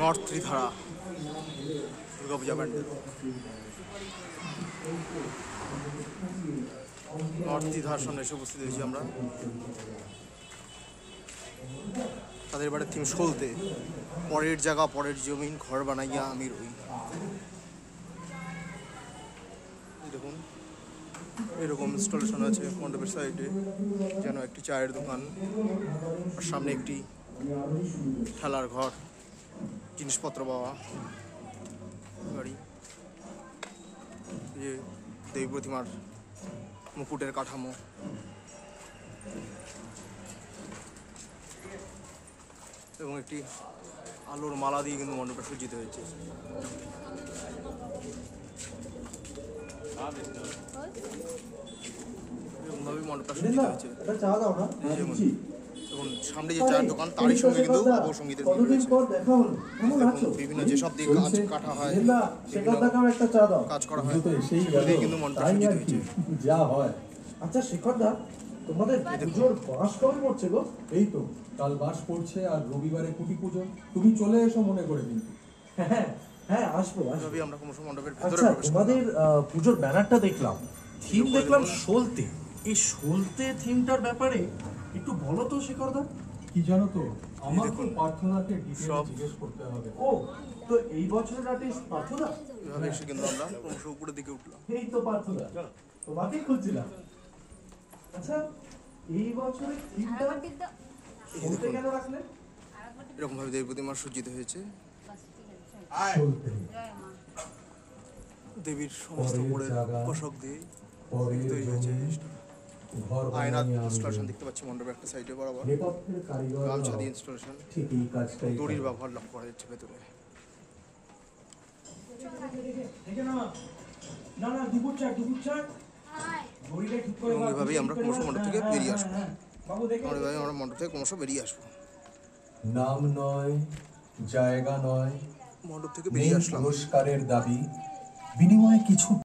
North Tridhara Durga Puja pandal. North ত্রিধারার সামনে এসে উপস্থিত হয়েছি আমরা। তাদের এবারে থিম সলতে, পরের জায়গা পরের জমিন, ঘর বানাইয়া আমি রই। দেখুন এরকম ইনস্টলেশন আছে মণ্ডপের সাইডে, যেন একটি চায়ের দোকান, আর সামনে একটি খেলার ঘর, জিনিসপত্র পাওয়া গাড়ি, যে দেবী প্রতিমার মুকুটের কাঠামো, এবং একটি আলোর মালা দিয়ে কিন্তু মণ্ডপটা সজ্জিত হয়েছে। এরকমভাবে মণ্ডপটা সজ্জিত হয়েছে। এবং সামনে যে চায়ের দোকান, তারই সঙ্গে কিন্তু অবসঙ্গীতের মিল রয়েছে। বিভিন্ন যেসব দিয়ে কাজ কাটা হয়, কাজ করা হয়, সেগুলো দিয়ে কিন্তু মণ্ডপটা সজ্জিত হয়েছে। যা হয়। আচ্ছা শেখরদা, তোমাদের পুজোর বাস কবে পড়ছে গো? এই তো কাল বাস পড়ছে, আর রবিবারে কুটি পুজো। তুমি চলে এসো মনে করে কিন্তু। হ্যাঁ হ্যাঁ, আসবো। আমরা ক্রমশ মণ্ডপের ভেতরে আচ্ছা, প্রবেশ তোমাদের পুজোর ব্যানারটা দেখলাম, থিম দেখলাম সলতে। এই সলতে থিমটার ব্যাপারে একটু বলো তো শেখরদা। কি জানো তো, আমার তো প্রার্থনাকে ডিটেইলে জিজ্ঞেস করতে হবে। ও, তো এই বছরের আর্টিস্ট প্রার্থনা? এভাবে এসে কিন্তু আমরা ক্রমশ উপরের দিকে উঠলাম। এই তো প্রার্থনা, তোমাকেই খুঁজছিলাম। আচ্ছা, এই বছরের থিমটা সলতে কেন রাখলে? এরকম ভাবে দেবী প্রতিমা সজ্জিত হয়েছে। দেবীর সমস্ত উপরের পোশাক দিয়ে তৈরি হয়েছে। আয়নার ইনস্টলেশন দেখতে পাচ্ছি মণ্ডপের একটা সাইডে বরাবর, গামছা দিয়ে ইনস্টলেশন, দড়ির ব্যবহার লক্ষ্য করা যাচ্ছে ভেতরে। এভাবেই আমরা ক্রমশ মণ্ডপ থেকে বেরিয়ে আসবো। আমরা মণ্ডপ থেকে ক্রমশ বেরিয়ে আসবো। নাম নয়, জায়গা নয়, মণ্ডপ থেকে বেরিয়ে আসলাম। পুরস্কারের দাবি, বিনিময়ে কিছু